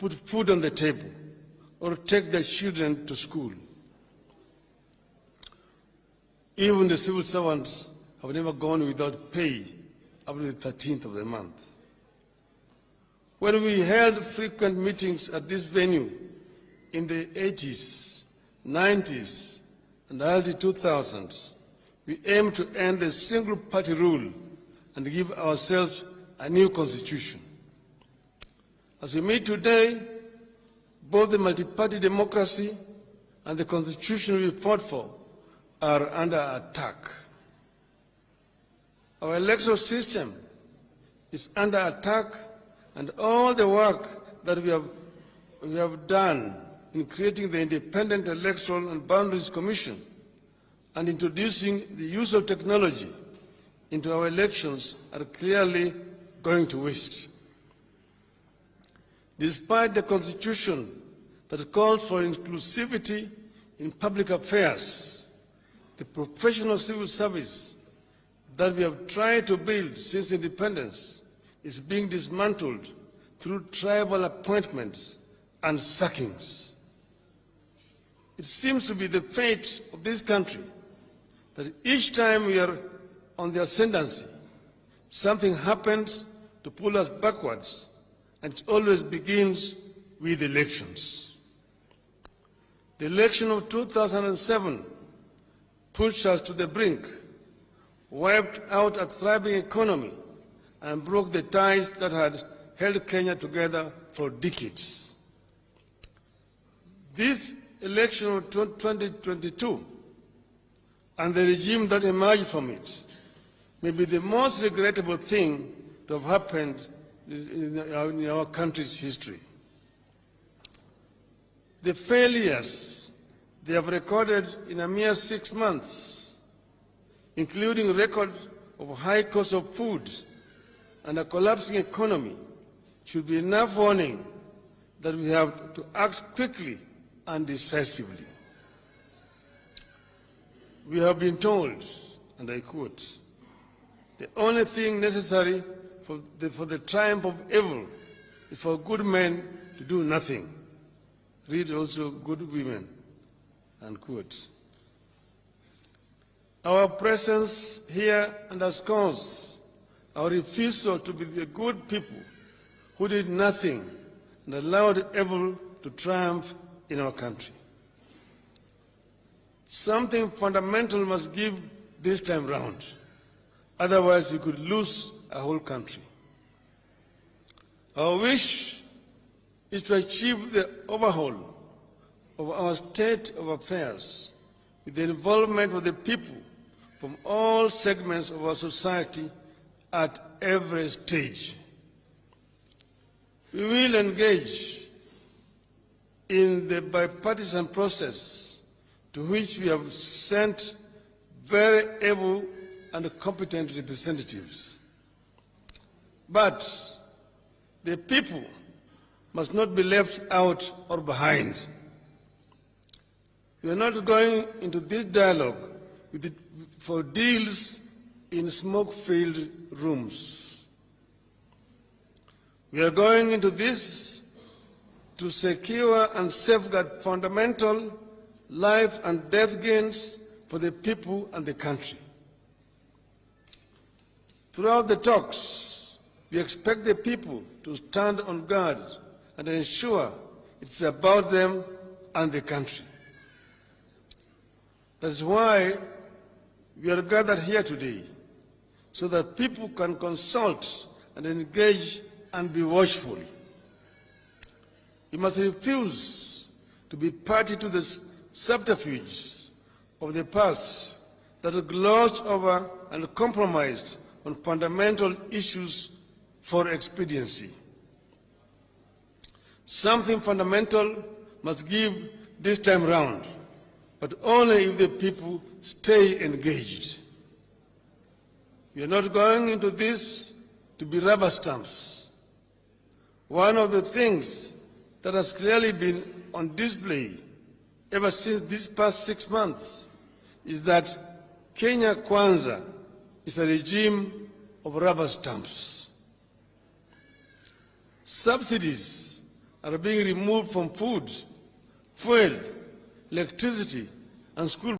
put food on the table or take their children to school. Even the civil servants have never gone without pay up to the 13th of the month. When we held frequent meetings at this venue in the 80s, 90s, and early 2000s, we aimed to end the single-party rule and give ourselves a new constitution. As we meet today, both the multi-party democracy and the constitution we fought for are under attack. Our electoral system is under attack, and all the work that we have done in creating the Independent Electoral and Boundaries Commission and introducing the use of technology into our elections are clearly going to waste. Despite the Constitution that calls for inclusivity in public affairs, the professional civil service that we have tried to build since independence is being dismantled through tribal appointments and sackings. It seems to be the fate of this country that each time we are on the ascendancy, something happens to pull us backwards, and it always begins with elections. The election of 2007 pushed us to the brink, wiped out a thriving economy, and broke the ties that had held Kenya together for decades. This election of 2022 and the regime that emerged from it may be the most regrettable thing to have happened in our country's history. The failures they have recorded in a mere 6 months, including a record of high cost of food and a collapsing economy, should be enough warning that we have to act quickly and decisively. We have been told, and I quote, "The only thing necessary for the triumph of evil is for good men to do nothing. Read also good women," unquote. Our presence here underscores our refusal to be the good people who did nothing and allowed evil to triumph in our country. Something fundamental must give this time round. Otherwise, we could lose a whole country. Our wish is to achieve the overhaul of our state of affairs with the involvement of the people from all segments of our society at every stage. We will engage in the bipartisan process to which we have sent very able and competent representatives. But the people must not be left out or behind. We are not going into this dialogue for deals in smoke-filled rooms. We are going into this to secure and safeguard fundamental life and death gains for the people and the country. Throughout the talks, we expect the people to stand on guard and ensure it's about them and the country. That's why we are gathered here today, so that people can consult and engage and be watchful. We must refuse to be party to the subterfuges of the past that are glossed over and compromised on fundamental issues for expediency. Something fundamental must give this time round, but only if the people stay engaged. We are not going into this to be rubber stamps. One of the things that has clearly been on display ever since these past 6 months is that Kenya Kwanza is a regime of rubber stamps. Subsidies are being removed from food, fuel, electricity, and school